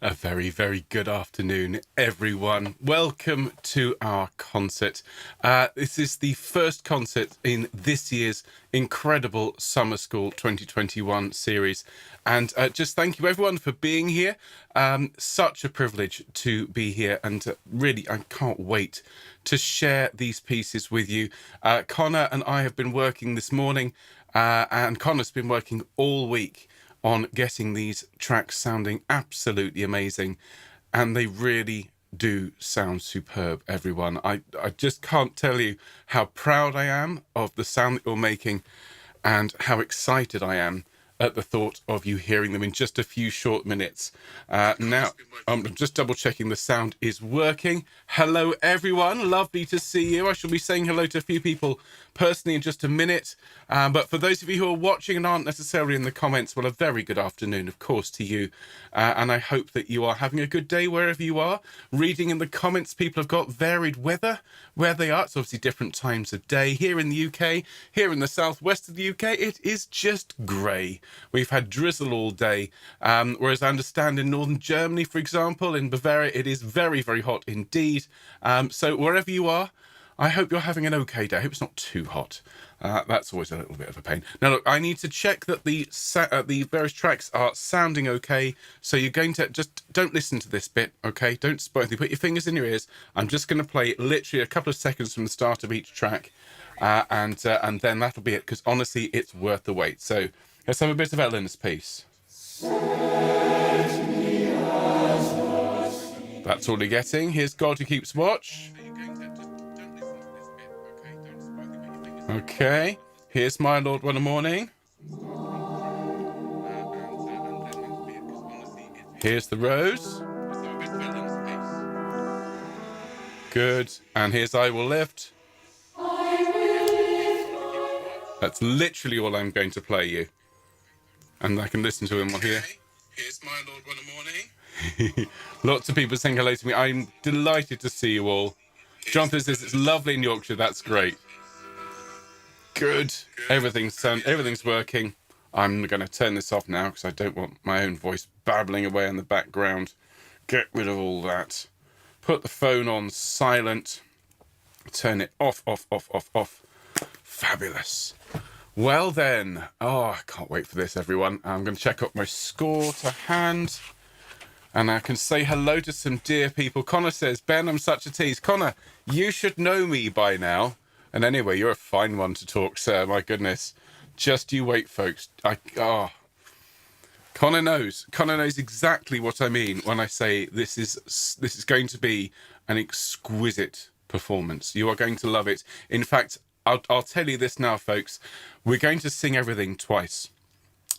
A very, very good afternoon, everyone. Welcome to our concert. This is the first concert in this year's incredible Summer School 2021 series. And just thank you, everyone, for being here. Such a privilege to be here. And really, I can't wait to share these pieces with you. Connor and I have been working this morning, and Connor's been working all week on getting these tracks sounding absolutely amazing, and they really do sound superb, everyone. I just can't tell you how proud I am of the sound that you're making and how excited I am at the thought of you hearing them in just a few short minutes. Now, I'm just double checking the sound is working. Hello, everyone. Lovely to see you. I shall be saying hello to a few people personally in just a minute. But for those of you who are watching and aren't necessarily in the comments, well, a very good afternoon, of course, to you. And I hope that you are having a good day wherever you are. Reading in the comments, people have got varied weather where they are. It's obviously different times of day. Here in the UK, here in the southwest of the UK, it is just grey. We've had drizzle all day, whereas I understand in northern Germany, for example, in Bavaria, it is very, very hot indeed. So wherever you are, I hope you're having an okay day. I hope it's not too hot. That's always a little bit of a pain. Now, look, I need to check that the various tracks are sounding okay. So you're going to just don't listen to this bit, okay? Don't spoil anything. Put your fingers in your ears. I'm just going to play literally a couple of seconds from the start of each track, and then that'll be it. Because honestly, it's worth the wait. So let's have a bit of Ellen's piece. That's all you're getting. Here's God Who Keeps Watch. Okay, here's My Lord One a Morning. Here's The Rose. Good. And here's I Will Lift. That's literally all I'm going to play you. And I can listen to him on here. Here's My Lord One a Morning. Lots of people saying hello to me. I'm delighted to see you all. Jonathan says it's lovely in Yorkshire. That's great. Good. Everything's working. I'm going to turn this off now because I don't want my own voice babbling away in the background. Get rid of all that. Put the phone on silent. Turn it off. Fabulous. Well then. Oh, I can't wait for this, everyone. I'm going to check up my score to hand. And I can say hello to some dear people. Connor says, Ben, I'm such a tease. Connor, you should know me by now. And anyway, you're a fine one to talk, sir. My goodness. Just you wait, folks. Connor knows. Connor knows exactly what I mean when I say this is going to be an exquisite performance. You are going to love it. In fact, I'll tell you this now, folks. We're going to sing everything twice.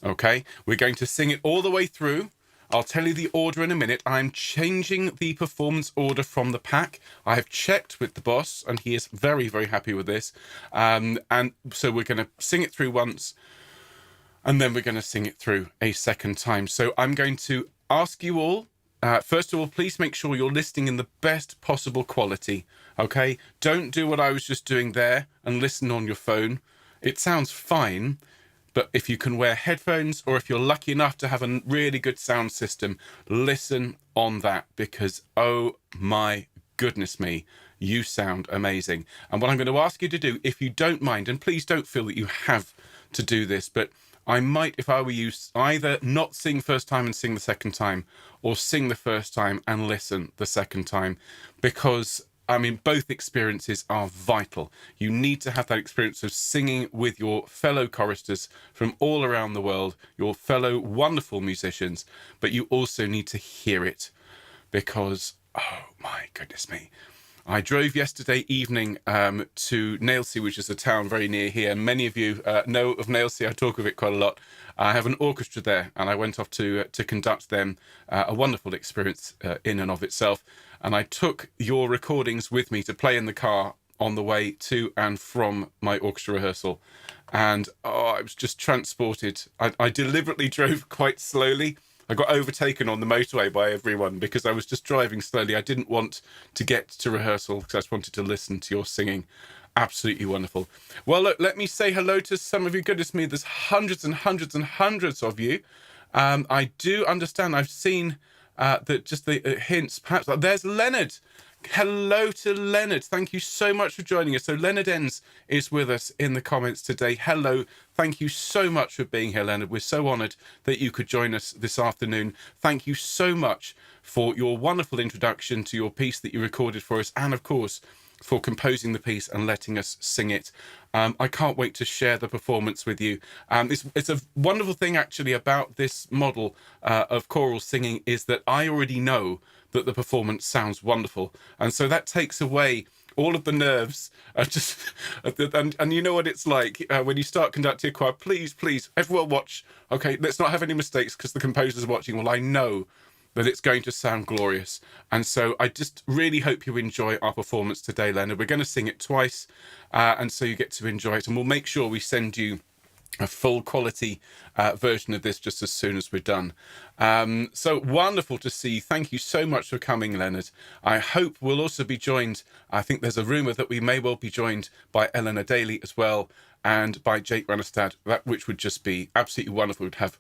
Okay? We're going to sing it all the way through. I'll tell you the order in a minute. I'm changing the performance order from the pack. I have checked with the boss, and he is very, very happy with this. And so we're going to sing it through once, and then we're going to sing it through a second time. So I'm going to ask you all, first of all, please make sure you're listening in the best possible quality, okay? Don't do what I was just doing there and listen on your phone. It sounds fine, but if you can wear headphones or if you're lucky enough to have a really good sound system, listen on that because, oh my goodness me, you sound amazing. And what I'm going to ask you to do, if you don't mind, and please don't feel that you have to do this, but I might, if I were you, either not sing first time and sing the second time or sing the first time and listen the second time because I mean, both experiences are vital. You need to have that experience of singing with your fellow choristers from all around the world, your fellow wonderful musicians, but you also need to hear it because, oh my goodness me. I drove yesterday evening to Nailsea, which is a town very near here. Many of you know of Nailsea. I talk of it quite a lot. I have an orchestra there, and I went off to conduct them. A wonderful experience in and of itself. And I took your recordings with me to play in the car on the way to and from my orchestra rehearsal. And I was just transported. I deliberately drove quite slowly. I got overtaken on the motorway by everyone because I was just driving slowly. I didn't want to get to rehearsal because I just wanted to listen to your singing. Absolutely wonderful. Well, look, let me say hello to some of you. Goodness me, there's hundreds and hundreds and hundreds of you. I do understand. I've seen the hints, perhaps. There's Leonard. Hello to Leonard. Thank you so much for joining us. So Leonard Enns is with us in the comments today. Hello. Thank you so much for being here, Leonard. We're so honoured that you could join us this afternoon. Thank you so much for your wonderful introduction to your piece that you recorded for us, and of course for composing the piece and letting us sing it. I can't wait to share the performance with you. It's a wonderful thing actually about this model of choral singing is that I already know that the performance sounds wonderful, and so that takes away all of the nerves. And you know what it's like when you start conducting a choir. Please, everyone watch. Okay, let's not have any mistakes because the composer's watching. Well, I know that it's going to sound glorious, and so I just really hope you enjoy our performance today, Leonard. We're going to sing it twice, and so you get to enjoy it, and we'll make sure we send you a full quality version of this just as soon as we're done. So wonderful to see you. Thank you so much for coming, Leonard. I hope we'll also be joined, I think there's a rumour that we may well be joined by Eleanor Daly as well, and by Jake Ranestad, which would just be absolutely wonderful. We'd have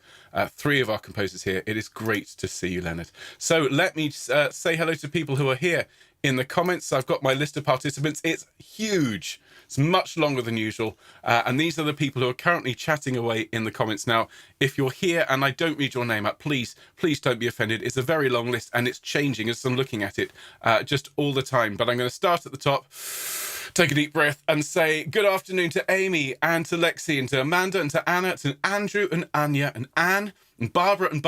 three of our composers here. It is great to see you, Leonard. So let me say hello to people who are here in the comments. I've got my list of participants. It's huge. It's much longer than usual. And these are the people who are currently chatting away in the comments. Now, if you're here and I don't read your name out, please don't be offended. It's a very long list and it's changing as I'm looking at it just all the time. But I'm going to start at the top, take a deep breath and say good afternoon to Amy and to Lexi and to Amanda and to Anna, to Andrew and Anya and Anne and Barbara and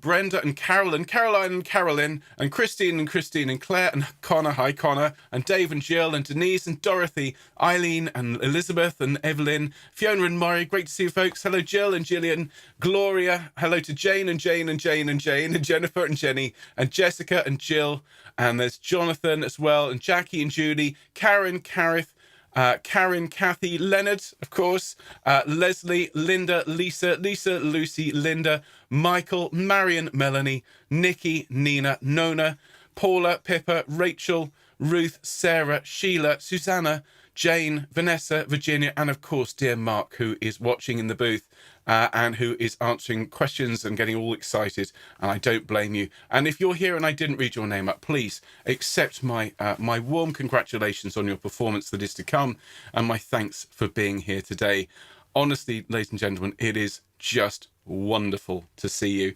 Brenda and Carol and Caroline and Carolyn and Christine and Claire and Connor, hi Connor, and Dave and Jill and Denise and Dorothy, Eileen and Elizabeth and Evelyn, Fiona and Murray, great to see you folks. Hello Jill and Gillian, Gloria, hello to Jane and Jane and Jennifer and Jenny and Jessica and Jill, and there's Jonathan as well, and Jackie and Judy, Karen, Kareth, Karen, Kathy, Leonard, of course, Leslie, Linda, Lisa, Lucy, Linda, Michael, Marion, Melanie, Nikki, Nina, Nona, Paula, Pippa, Rachel, Ruth, Sarah, Sheila, Susanna, Jane, Vanessa, Virginia, and of course, dear Mark, who is watching in the booth and who is answering questions and getting all excited. And I don't blame you. And if you're here and I didn't read your name up, please accept my my warm congratulations on your performance that is to come, and my thanks for being here today. Honestly, ladies and gentlemen, it is just wonderful to see you.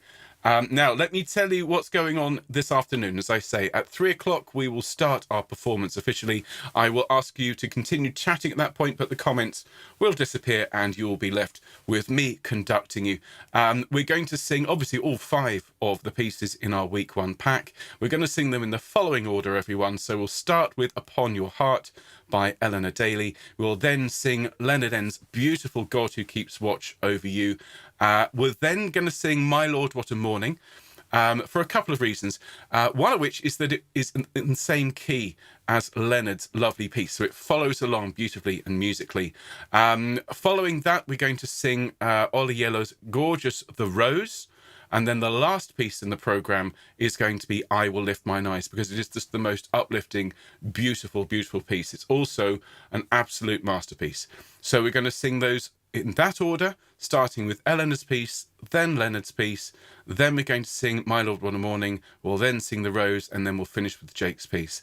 Now, let me tell you what's going on this afternoon. As I say, at 3 o'clock, we will start our performance officially. I will ask you to continue chatting at that point, but the comments will disappear and you will be left with me conducting you. We're going to sing, obviously, all 5 of the pieces in our week 1 pack. We're going to sing them in the following order, everyone. So we'll start with Upon Your Heart by Eleanor Daly. We'll then sing Leonard Enns' beautiful God Who Keeps Watch Over You. We're then going to sing My Lord, What a Morning, for a couple of reasons. One of which is that it is in the same key as Leonard's lovely piece, so it follows along beautifully and musically. Following that, we're going to sing Ollie Yellow's Gorgeous The Rose. And then the last piece in the programme is going to be I Will Lift Mine Eyes, because it is just the most uplifting, beautiful, beautiful piece. It's also an absolute masterpiece. So we're going to sing those in that order, starting with Eleanor's piece, then Leonard's piece, then we're going to sing My Lord, What a Morning, we'll then sing The Rose, and then we'll finish with Jake's piece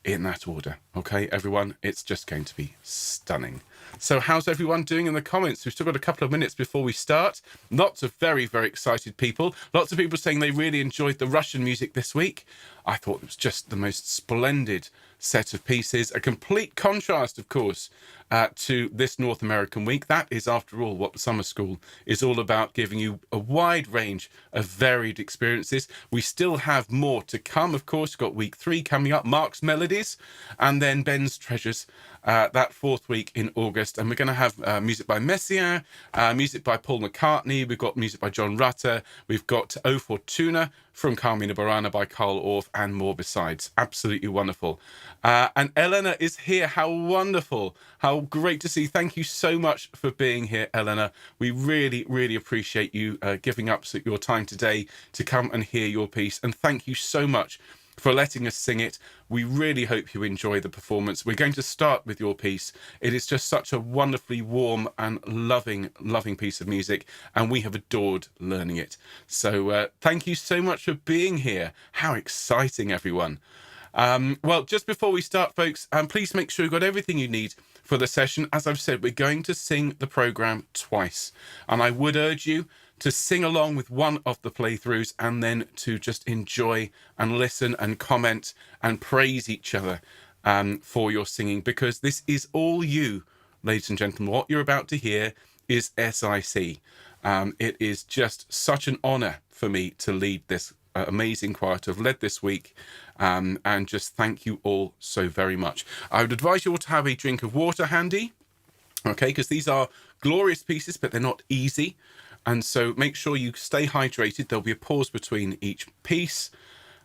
in that order. Okay, everyone, it's just going to be stunning. So how's everyone doing in the comments? We've still got a couple of minutes before we start. Lots of very, very excited people. Lots of people saying they really enjoyed the Russian music this week. I thought it was just the most splendid set of pieces. A complete contrast, of course, to this North American week. That is, after all, what the summer school is all about, giving you a wide range of varied experiences. We still have more to come, of course. We've got week 3 coming up, Mark's Melodies, and then Ben's Treasures, that 4th week in August. And we're going to have music by Messiaen, music by Paul McCartney. We've got music by John Rutter. We've got O Fortuna from Carmina Burana by Carl Orff, and more besides. Absolutely wonderful. And Eleanor is here. How wonderful. How great to see. Thank you so much for being here, Eleanor. We really, really appreciate you giving up your time today to come and hear your piece. And thank you so much for letting us sing it. We really hope you enjoy the performance. We're going to start with your piece. It is just such a wonderfully warm and loving piece of music, and we have adored learning it. So thank you so much for being here. How exciting, everyone. Well, just before we start, folks, please make sure you've got everything you need for the session. As I've said, we're going to sing the programme twice, and I would urge you to sing along with one of the playthroughs and then to just enjoy and listen and comment and praise each other for your singing, because this is all you, ladies and gentlemen. What you're about to hear is SIC. It is just such an honour for me to lead this amazing choir, to have led this week, and just thank you all so very much. I would advise you all to have a drink of water handy, okay, because these are glorious pieces, but they're not easy. And so make sure you stay hydrated. There'll be a pause between each piece.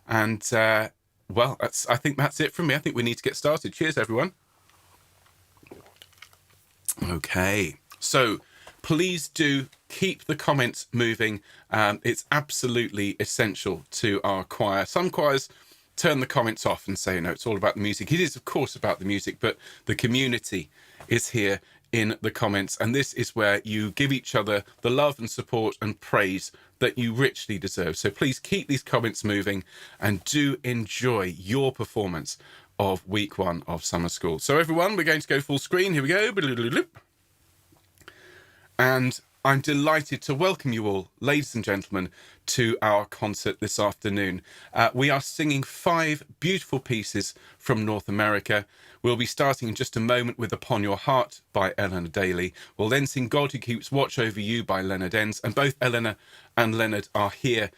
And, well, I think that's it from me. I think we need to get started. Cheers, everyone. Okay, so please do keep the comments moving. It's absolutely essential to our choir. Some choirs turn the comments off and say, no, it's all about the music. It is, of course, about the music, but the community is here in the comments, and this is where you give each other the love and support and praise that you richly deserve. So please keep these comments moving and do enjoy your performance of week 1 of summer school. So everyone, we're going to go full screen. Here we go. And I'm delighted to welcome you all, ladies and gentlemen, to our concert this afternoon. We are singing 5 beautiful pieces from North America. We'll be starting in just a moment with Upon Your Heart by Eleanor Daly. We'll then sing God Who Keeps Watch Over You by Leonard Enns. And both Eleanor and Leonard are here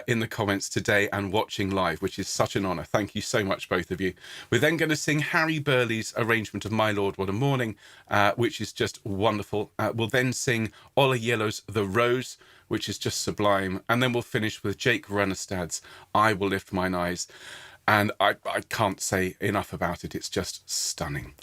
in the comments today and watching live, which is such an honour. Thank you so much, both of you. We're then going to sing Harry Burley's arrangement of My Lord, What a Morning, which is just wonderful. We'll then sing Ola Yellow's The Rose, which is just sublime. And then we'll finish with Jake Runestad's I Will Lift Mine Eyes. And I can't say enough about it. It's just stunning.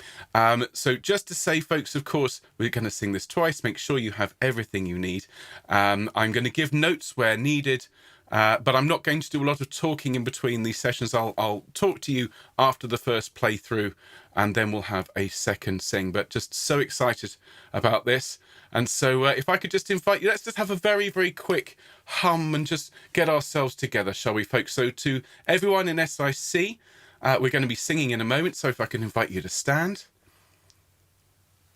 So just to say, folks, of course, we're going to sing this twice. Make sure you have everything you need. I'm going to give notes where needed, but I'm not going to do a lot of talking in between these sessions. I'll talk to you after the first playthrough, and then we'll have a second sing. But just so excited about this. And so if I could just invite you, let's just have a very, very quick hum and just get ourselves together, shall we, folks? So to everyone in SIC, we're going to be singing in a moment. So if I can invite you to stand.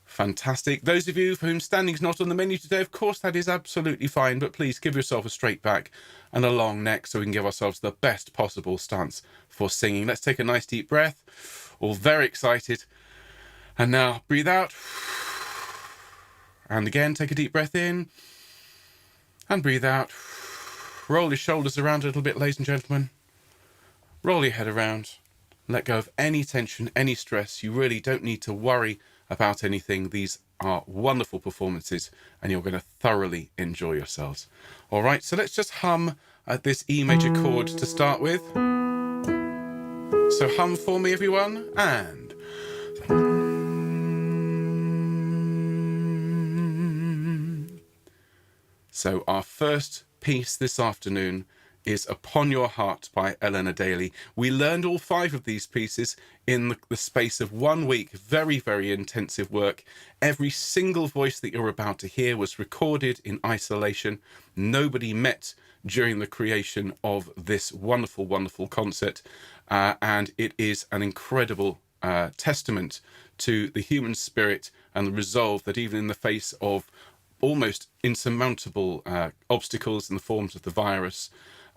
Fantastic. Those of you for whom standing is not on the menu today, of course, that is absolutely fine. But please give yourself a straight back and a long neck so we can give ourselves the best possible stance for singing. Let's take a nice deep breath. All very excited. And now breathe out. And again, take a deep breath in and breathe out. Roll your shoulders around a little bit, ladies and gentlemen. Roll your head around. Let go of any tension, any stress. You really don't need to worry about anything. These are wonderful performances and you're going to thoroughly enjoy yourselves. All right, so let's just hum this E major chord to start with. So hum for me, everyone, and... So our first piece this afternoon is Upon Your Heart by Eleanor Daly. We learned all 5 of these pieces in the space of 1 week. Very, very intensive work. Every single voice that you're about to hear was recorded in isolation. Nobody met during the creation of this wonderful, wonderful concert. And it is an incredible testament to the human spirit and the resolve that even in the face of almost insurmountable obstacles in the forms of the virus,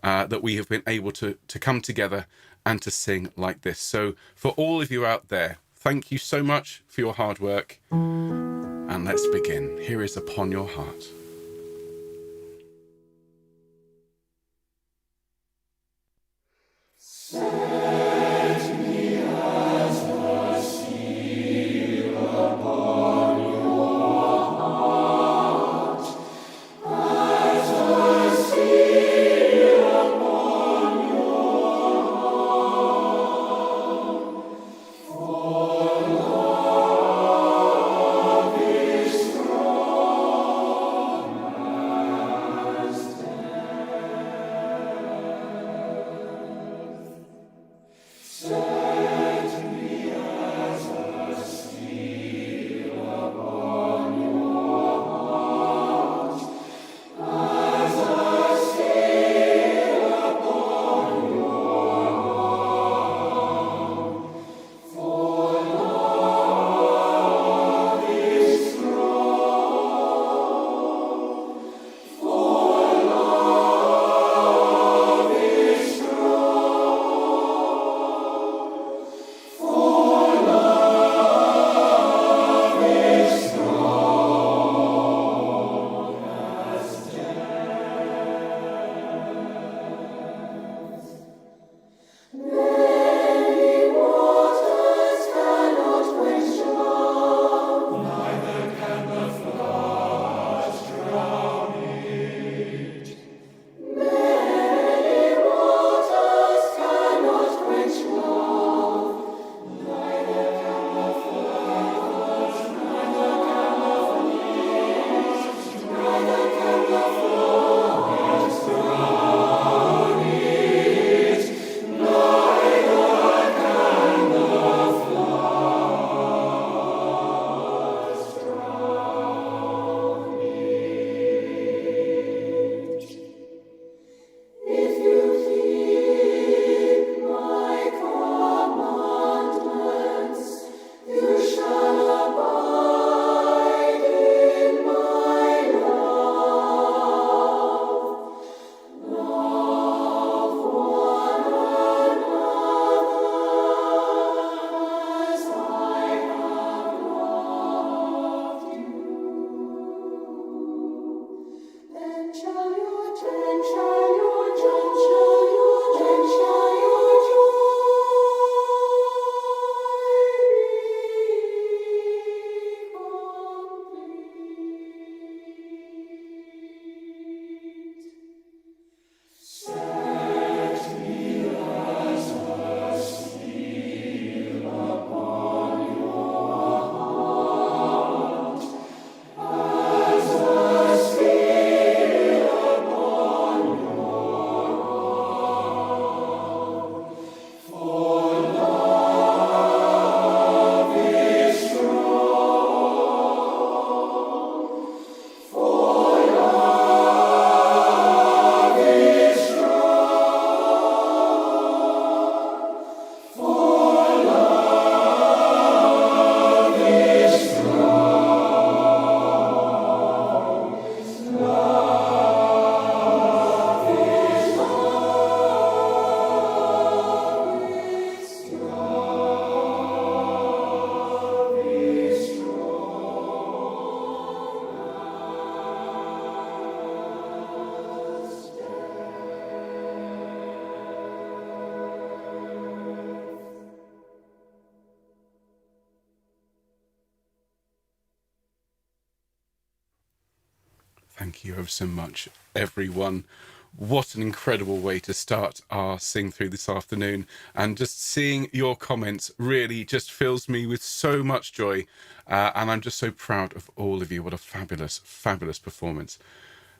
that we have been able to come together and to sing like this. So for all of you out there, thank you so much for your hard work. And let's begin. Here is Upon Your Heart. Thank you ever so much, everyone. What an incredible way to start our sing through this afternoon. And just seeing your comments really just fills me with so much joy. And I'm just so proud of all of you. What a fabulous, fabulous performance.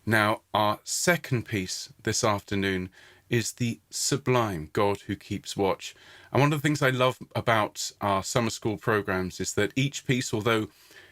Now, our second piece this afternoon is the sublime God Who Keeps Watch. And one of the things I love about our summer school programs is that each piece, although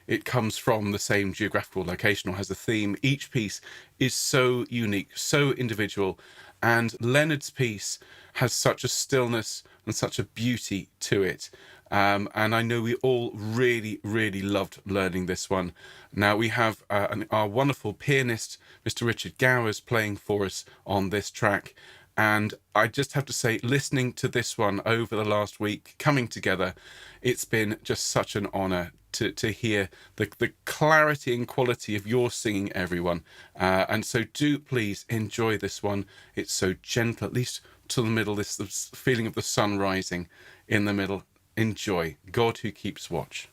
it comes from the same geographical location or has a theme, each piece is so unique, so individual. And Leonard's piece has such a stillness and such a beauty to it. And I know we all really, really loved learning this one. Now we have our wonderful pianist, Mr. Richard Gowers, playing for us on this track. And I just have to say, listening to this one over the last week, coming together, it's been just such an honour to hear the clarity and quality of your singing, everyone. And so do please enjoy this one. It's so gentle, at least to the middle, this feeling of the sun rising in the middle. Enjoy God Who Keeps Watch.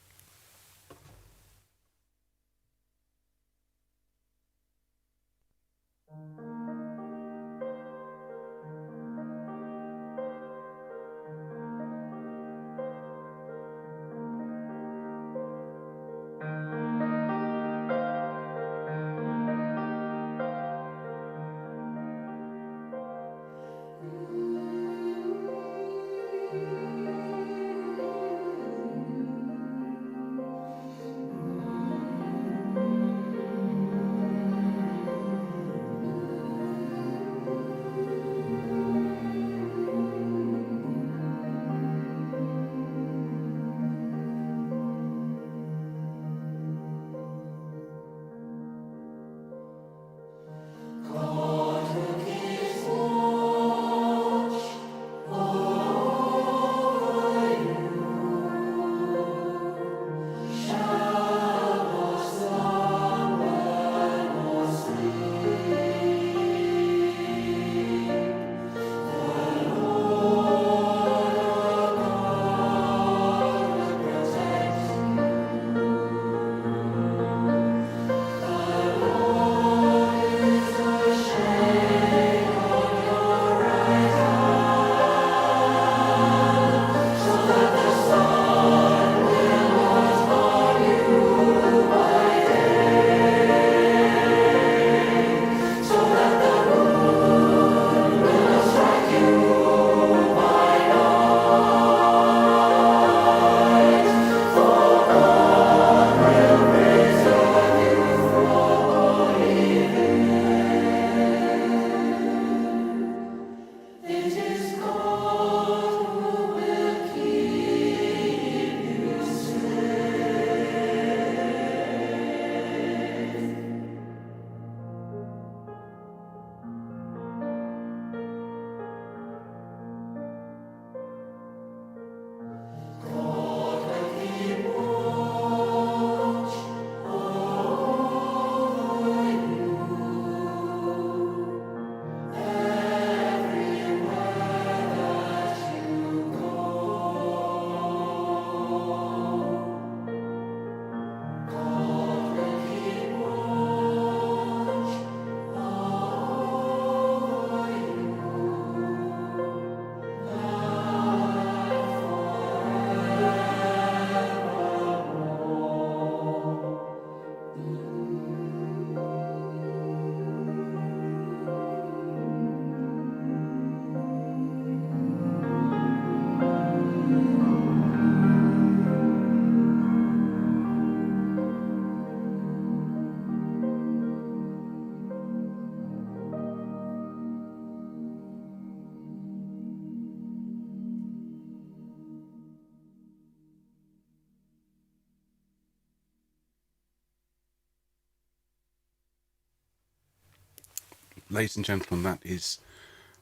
Ladies and gentlemen, that is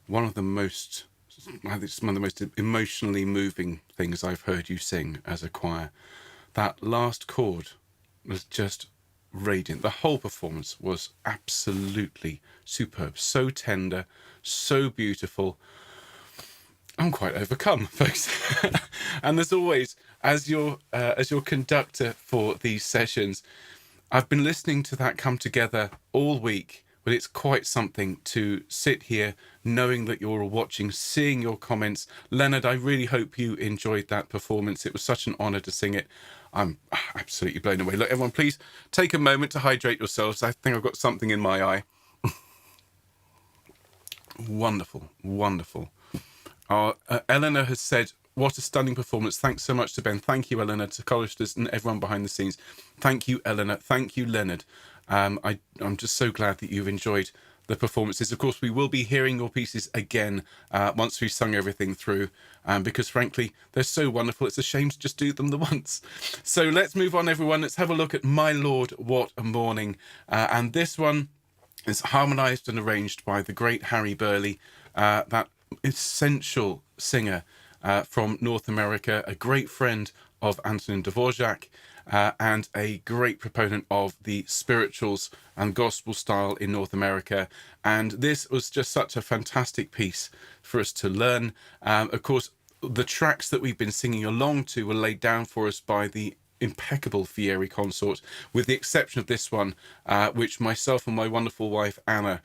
one of the most, I think it's one of the most emotionally moving things I've heard you sing as a choir. That last chord was just radiant. The whole performance was absolutely superb, so tender, so beautiful. I'm quite overcome, folks. And there's always, as your conductor for these sessions, I've been listening to that come together all week, but it's quite something to sit here knowing that you're all watching, seeing your comments. Leonard, I really hope you enjoyed that performance. It was such an honour to sing it. I'm absolutely blown away. Look, everyone, please take a moment to hydrate yourselves. I think I've got something in my eye. Wonderful, wonderful. Eleanor has said, what a stunning performance. Thanks so much to Ben. Thank you, Eleanor, to choristers and everyone behind the scenes. Thank you, Eleanor. Thank you, Leonard. I'm just so glad that you've enjoyed the performances. Of course, we will be hearing your pieces again once we've sung everything through, because frankly, they're so wonderful. It's a shame to just do them the once. So let's move on, everyone. Let's have a look at My Lord, What a Morning. And this one is harmonised and arranged by the great Harry Burley, that essential singer from North America, a great friend of Antonin Dvorak, and a great proponent of the spirituals and gospel style in North America. And this was just such a fantastic piece for us to learn. Of course, the tracks that we've been singing along to were laid down for us by the impeccable Fieri consort, with the exception of this one, which myself and my wonderful wife Anna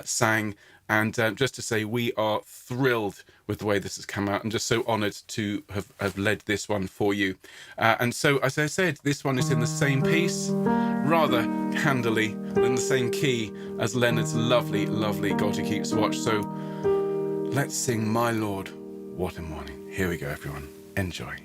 sang. And just to say, we are thrilled with the way this has come out, and just so honoured to have led this one for you. And so, as I said, this one is in the same piece, rather handily, in the same key as Leonard's lovely, lovely God Who Keeps Watch. So let's sing My Lord, What a Morning. Here we go, everyone. Enjoy.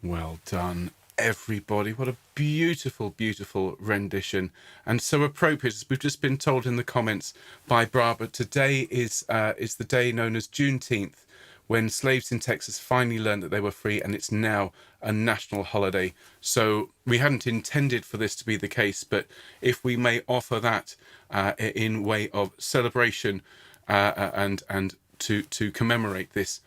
Well done. everybody. What a beautiful, beautiful rendition, and so appropriate. As we've just been told in the comments by Barbara, today is the day known as Juneteenth, when slaves in Texas finally learned that they were free, and it's now a national holiday. So we hadn't intended for this to be the case, but if we may offer that in way of celebration and to commemorate this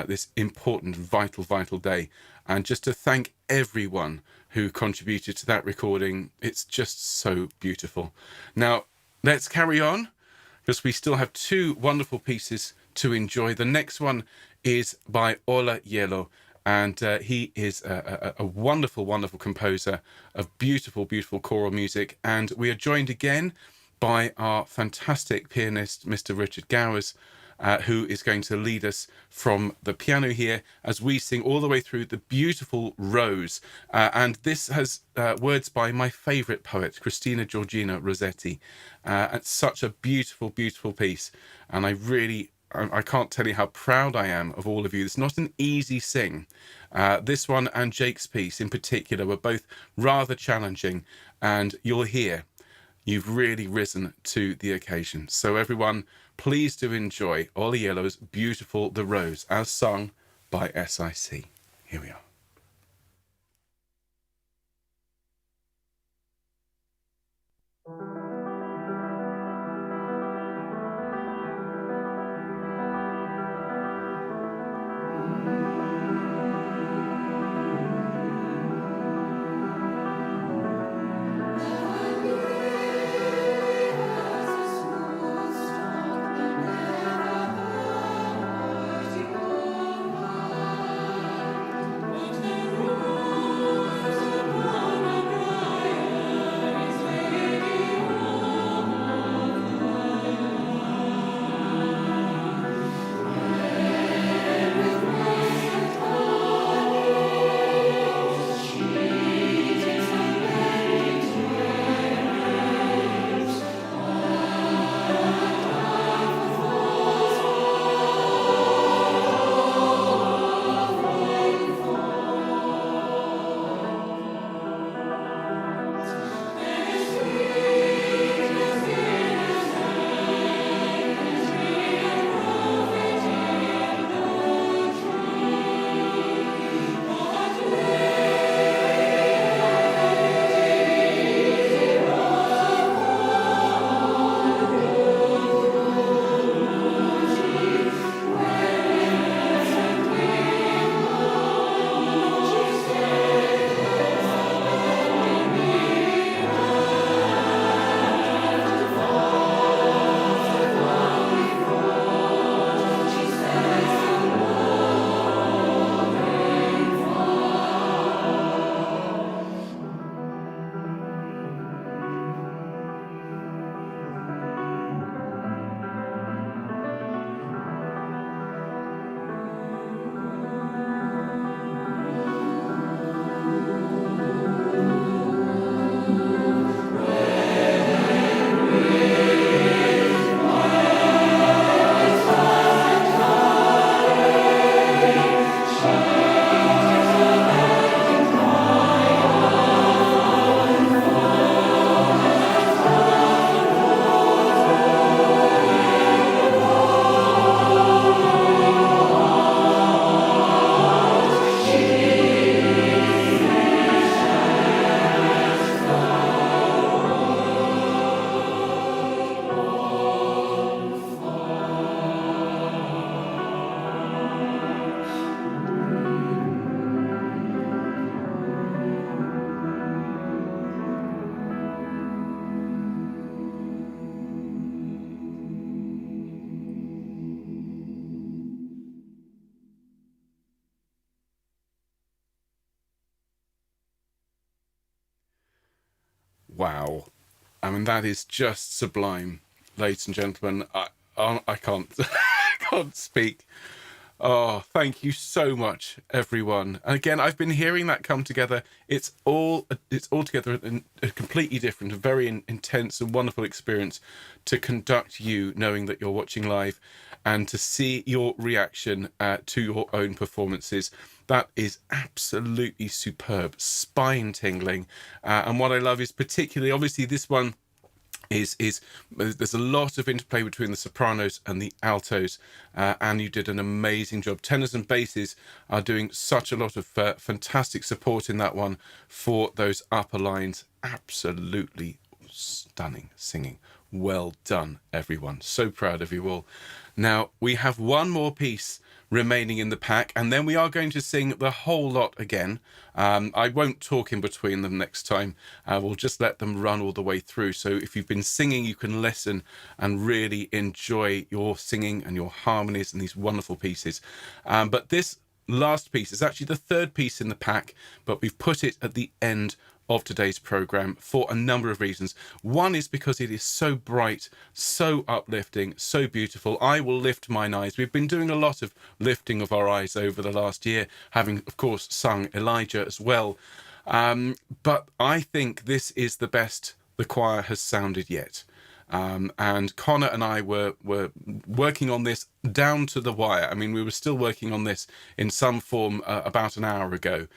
this important, vital day, and just to thank everyone who contributed to that recording. It's just so beautiful. Now, let's carry on, because we still have two wonderful pieces to enjoy. The next one is by Ola Yelo, and he is a wonderful, wonderful composer of beautiful, beautiful choral music. And we are joined again by our fantastic pianist, Mr. Richard Gowers, who is going to lead us from the piano here as we sing all the way through the beautiful Rose. And this has words by my favourite poet, Christina Georgina Rossetti. It's such a beautiful, beautiful piece. And I can't tell you how proud I am of all of you. It's not an easy sing. This one and Jake's piece in particular were both rather challenging, and you'll hear you've really risen to the occasion. So everyone, please do enjoy Ola Yelo's beautiful The Rose, as sung by SIC. Here we are. Wow. I mean, that is just sublime, ladies and gentlemen. I can't, I can't speak. Oh, thank you so much, everyone. And again, I've been hearing that come together. It's all together a completely different, a very intense and wonderful experience to conduct you, knowing that you're watching live, and to see your reaction to your own performances. That is absolutely superb, spine tingling. And what I love is particularly, obviously, this one is there's a lot of interplay between the sopranos and the altos, and you did an amazing job. Tenors and basses are doing such a lot of fantastic support in that one for those upper lines. Absolutely stunning singing. Well done, everyone. So proud of you all. Now we have one more piece remaining in the pack, and then we are going to sing the whole lot again. I won't talk in between them next time. We'll just let them run all the way through. So if you've been singing, you can listen and really enjoy your singing and your harmonies and these wonderful pieces. But this last piece is actually the third piece in the pack, but we've put it at the end of today's program for a number of reasons. One is because it is so bright, so uplifting, so beautiful. I will lift mine eyes. We've been doing a lot of lifting of our eyes over the last year, having of course sung Elijah as well. But I think this is the best the choir has sounded yet. And Connor and I were working on this down to the wire. I mean, we were still working on this in some form about an hour ago,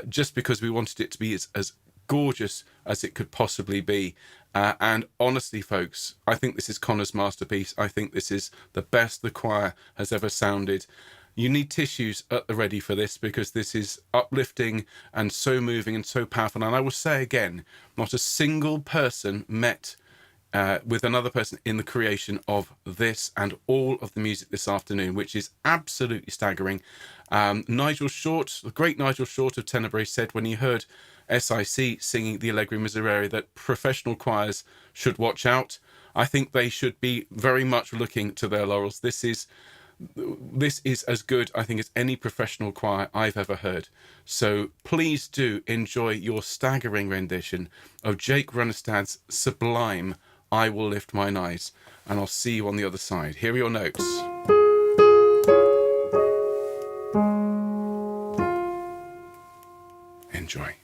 just because we wanted it to be as gorgeous as it could possibly be. And honestly, folks, I think this is Connor's masterpiece. I think this is the best the choir has ever sounded. You need tissues at the ready for this, because this is uplifting and so moving and so powerful. And I will say again, not a single person met with another person in the creation of this and all of the music this afternoon, which is absolutely staggering. Nigel Short, the great Nigel Short of Tenebrae, said when he heard SIC singing the Allegro Miserere that professional choirs should watch out. I think they should be very much looking to their laurels. This is as good, I think, as any professional choir I've ever heard. So please do enjoy your staggering rendition of Jake Runestad's sublime I Will Lift Mine Eyes, and I'll see you on the other side. Here are your notes. Enjoy.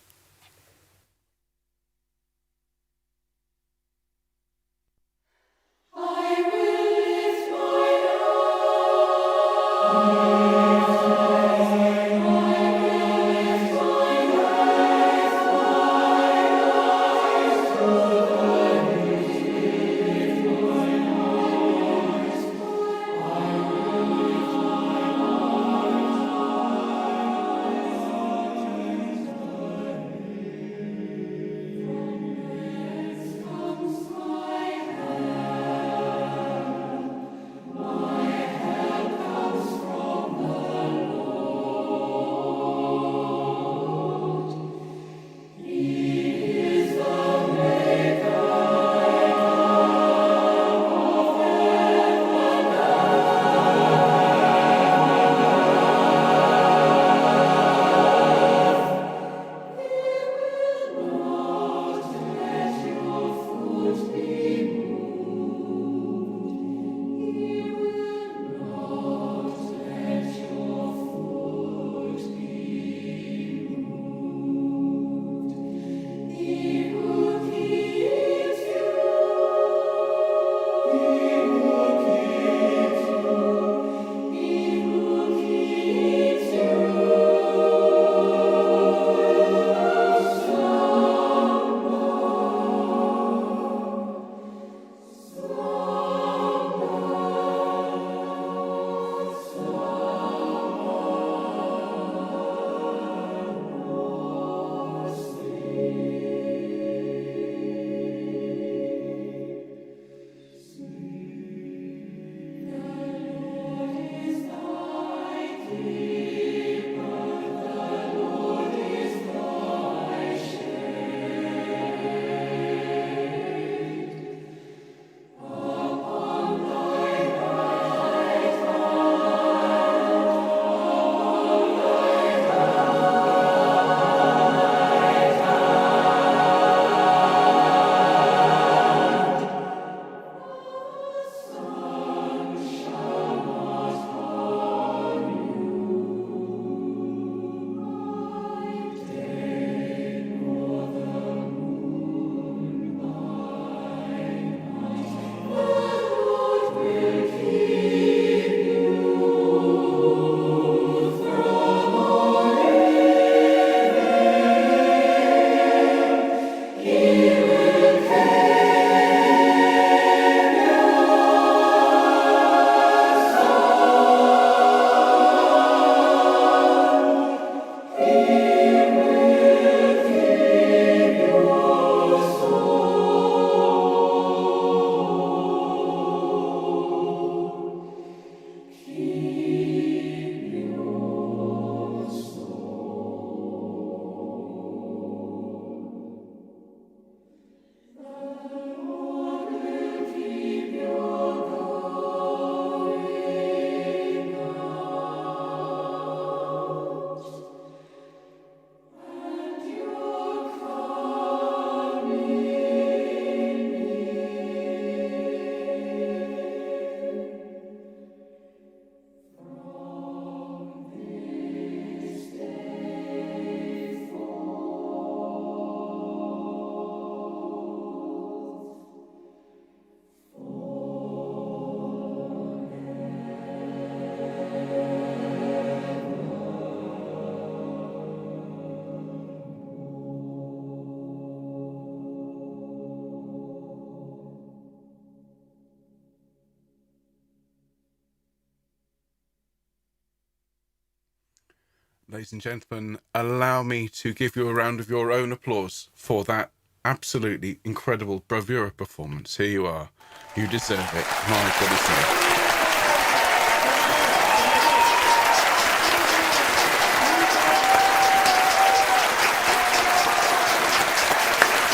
ladies and gentlemen, allow me to give you a round of your own applause for that absolutely incredible bravura performance. Here you are. You deserve it. My goodness me.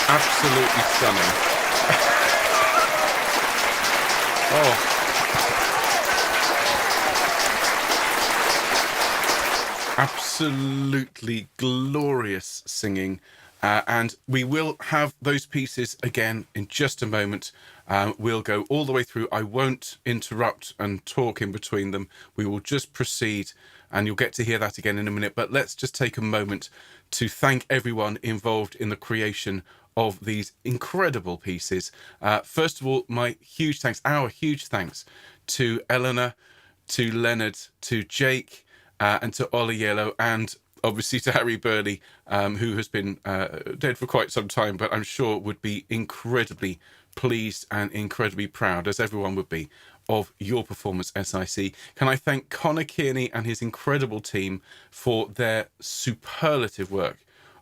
Absolutely stunning. Oh. Absolutely glorious singing. And we will have those pieces again in just a moment. We'll go all the way through. I won't interrupt and talk in between them. We will just proceed, and you'll get to hear that again in a minute. But let's just take a moment to thank everyone involved in the creation of these incredible pieces. First of all, our huge thanks to Eleanor, to Leonard, to Jake, and to Ollie Yellow, and obviously to Harry Burley, who has been dead for quite some time, but I'm sure would be incredibly pleased and incredibly proud, as everyone would be, of your performance, SIC. Can I thank Connor Kearney and his incredible team for their superlative work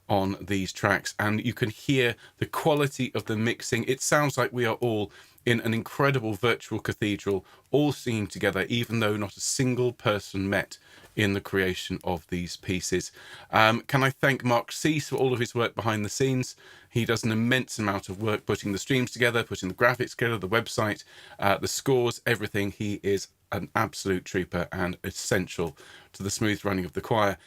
on these tracks, and you can hear the quality of the mixing. It sounds like we are all in an incredible virtual cathedral, all singing together, even though not a single person met in the creation of these pieces. Can I thank Mark Cease for all of his work behind the scenes? He does an immense amount of work putting the streams together, putting the graphics together, the website, the scores, everything. He is an absolute trooper and essential to the smooth running of the choir.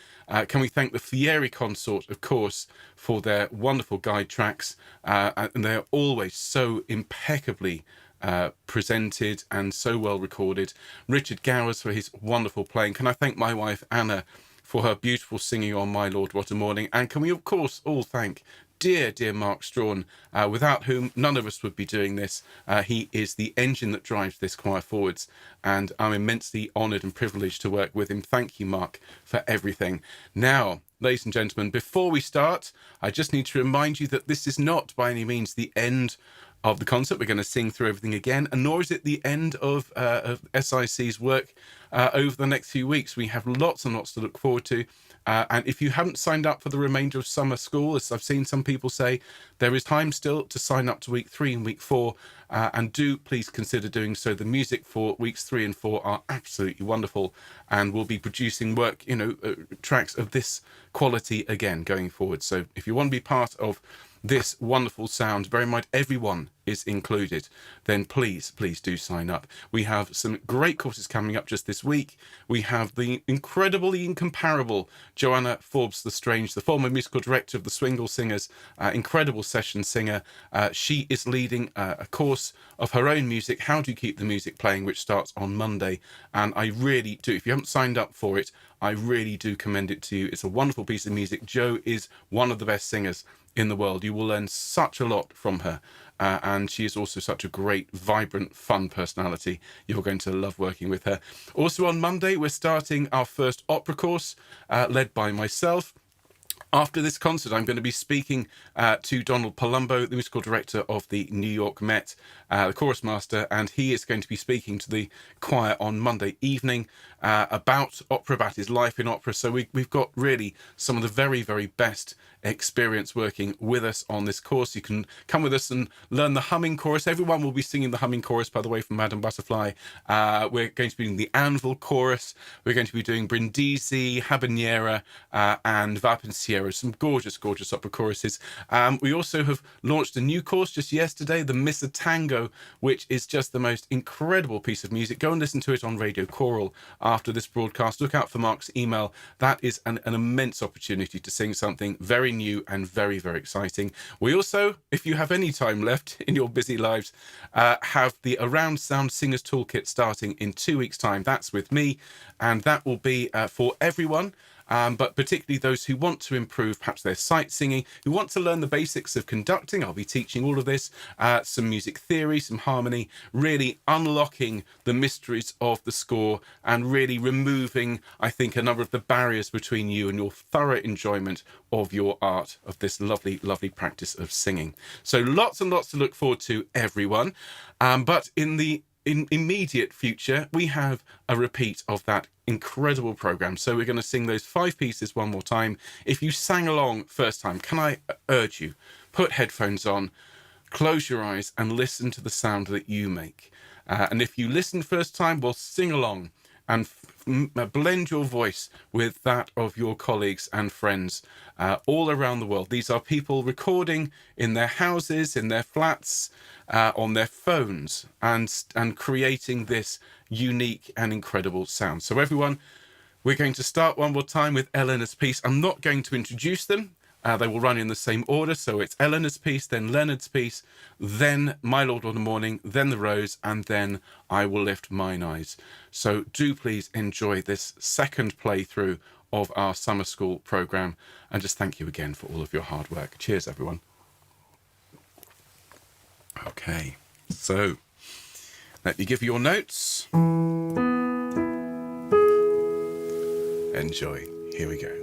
Can we thank the Fieri Consort, of course, for their wonderful guide tracks, and they're always so impeccably presented and so well recorded. Richard Gowers for his wonderful playing. Can I thank my wife Anna for her beautiful singing on My Lord What a Morning? And can we of course all thank dear Mark Strawn, without whom none of us would be doing this. He is the engine that drives this choir forwards, and I'm immensely honoured and privileged to work with him. Thank you, Mark, for everything. Now, ladies and gentlemen, before we start, I just need to remind you that this is not by any means the end of the concert. We're going to sing through everything again, and nor is it the end of SIC's work over the next few weeks. We have lots and lots to look forward to. And if you haven't signed up for the remainder of summer school, as I've seen some people say, there is time still to sign up to week 3 and week 4. And do please consider doing so. The music for weeks 3 and 4 are absolutely wonderful, and we'll be producing work, tracks of this quality again going forward. So if you want to be part of this wonderful sound, bear in mind everyone is included, then please do sign up. We have some great courses coming up just this week. We have the incredibly incomparable Joanna Forbes Lestrange, the former musical director of the Swingle Singers, incredible session singer. She is leading a course of her own music, How Do You Keep the Music Playing, which starts on Monday. And I really do, if you haven't signed up for it, I really do commend it to you. It's a wonderful piece of music. Jo is one of the best singers in the world. You will learn such a lot from her, and she is also such a great, vibrant, fun personality. You're going to love working with her. Also on Monday, we're starting our first opera course, led by myself. After this concert, I'm going to be speaking to Donald Palumbo, the musical director of the New York Met, the chorus master, and he is going to be speaking to the choir on Monday evening about opera, about his life in opera. So we've got really some of the very, very best experience working with us on this course. You can come with us and learn the humming chorus. Everyone will be singing the humming chorus, by the way, from Madame Butterfly. We're going to be doing the Anvil chorus. We're going to be doing Brindisi, Habanera, and Va Pensiero. Some gorgeous opera choruses. We also have launched a new course just yesterday, the Missa Tango, which is just the most incredible piece of music. Go and listen to it on Radio Choral after this broadcast. Look out for Mark's email. That is an immense opportunity to sing something very new and very, very exciting. We also, if you have any time left in your busy lives, have the Around Sound Singers Toolkit starting in 2 weeks' time. That's with me, and that will be for everyone. But particularly those who want to improve perhaps their sight singing, who want to learn the basics of conducting. I'll be teaching all of this, some music theory, some harmony, really unlocking the mysteries of the score and really removing, I think, a number of the barriers between you and your thorough enjoyment of your art, of this lovely, lovely practice of singing. So lots and lots to look forward to, everyone. But in the immediate future, we have a repeat of that incredible program. So we're going to sing those 5 pieces one more time. If you sang along first time, can I urge you, put headphones on, close your eyes and listen to the sound that you make. And if you listen first time, well, sing along and blend your voice with that of your colleagues and friends all around the world. These are people recording in their houses, in their flats, on their phones, and creating this unique and incredible sound. So everyone, we're going to start one more time with Eleanor's piece. I'm not going to introduce them. They will run in the same order. So it's Eleanor's piece, then Leonard's piece, then My Lord of the Morning, then The Rose, and then I Will Lift Mine Eyes. So do please enjoy this second playthrough of our summer school programme. And just thank you again for all of your hard work. Cheers, everyone. Okay, so let me give you your notes. Enjoy. Here we go.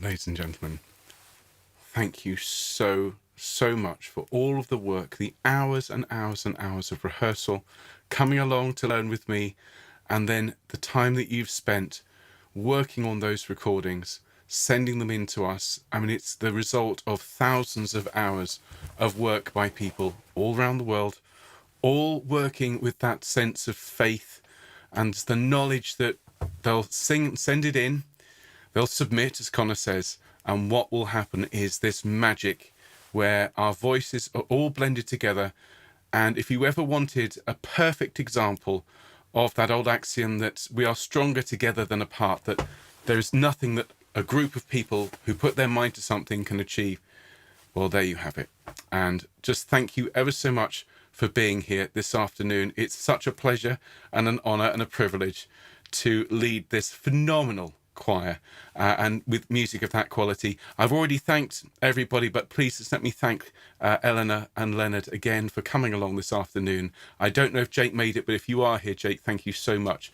ladies and gentlemen, thank you so much for all of the work, the hours and hours and hours of rehearsal, coming along to learn with me, and then the time that you've spent working on those recordings, sending them in to us. I mean, it's the result of thousands of hours of work by people all around the world, all working with that sense of faith and the knowledge that they'll send it in, they'll submit, as Connor says, and what will happen is this magic where our voices are all blended together. And if you ever wanted a perfect example of that old axiom that we are stronger together than apart, that there is nothing that a group of people who put their mind to something can achieve, well, there you have it. And just thank you ever so much for being here this afternoon. It's such a pleasure and an honor and a privilege to lead this phenomenal choir and with music of that quality. I've already thanked everybody, but please just let me thank Eleanor and Leonard again for coming along this afternoon. I don't know if Jake made it, but if you are here, Jake, thank you so much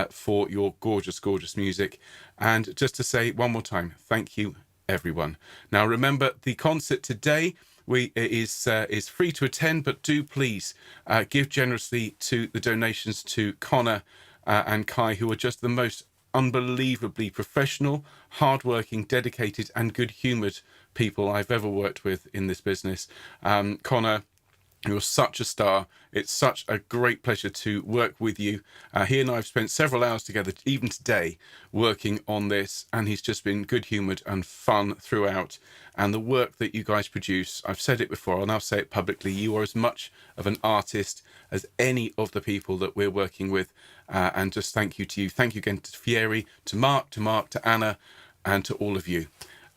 for your gorgeous music. And just to say one more time, thank you everyone. Now remember, the concert today is free to attend, but do please give generously to the donations to Connor and Kai, who are just the most unbelievably professional, hardworking, dedicated and good-humoured people I've ever worked with in this business. Connor, you're such a star. It's such a great pleasure to work with you. He and I have spent several hours together, even today, working on this, and he's just been good-humoured and fun throughout. And the work that you guys produce, I've said it before, I'll now say it publicly, you are as much of an artist as any of the people that we're working with. And just thank you to you. Thank you again to Fieri, to Mark, to Anna, and to all of you.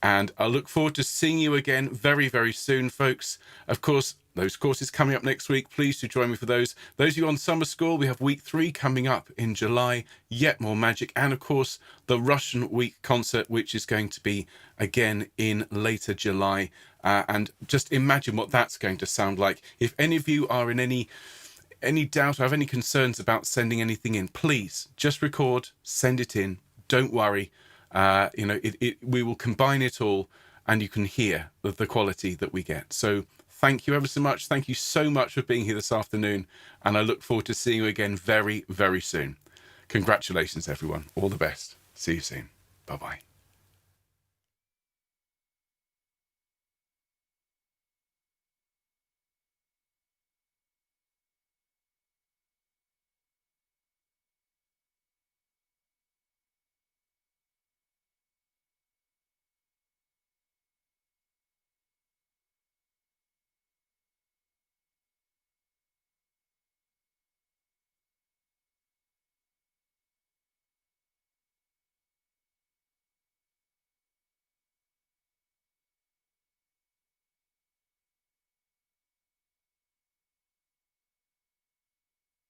And I look forward to seeing you again very, very soon, folks. Of course, those courses coming up next week. Please do join me for those. Those of you on summer school, we have week 3 coming up in July. Yet more magic. And of course, the Russian week concert, which is going to be again in later July. And just imagine what that's going to sound like. If any of you are in any doubt or have any concerns about sending anything in, please just record, send it in. Don't worry. We will combine it all and you can hear the quality that we get. So thank you ever so much. Thank you so much for being here this afternoon. And I look forward to seeing you again very, very soon. Congratulations, everyone. All the best. See you soon. Bye-bye.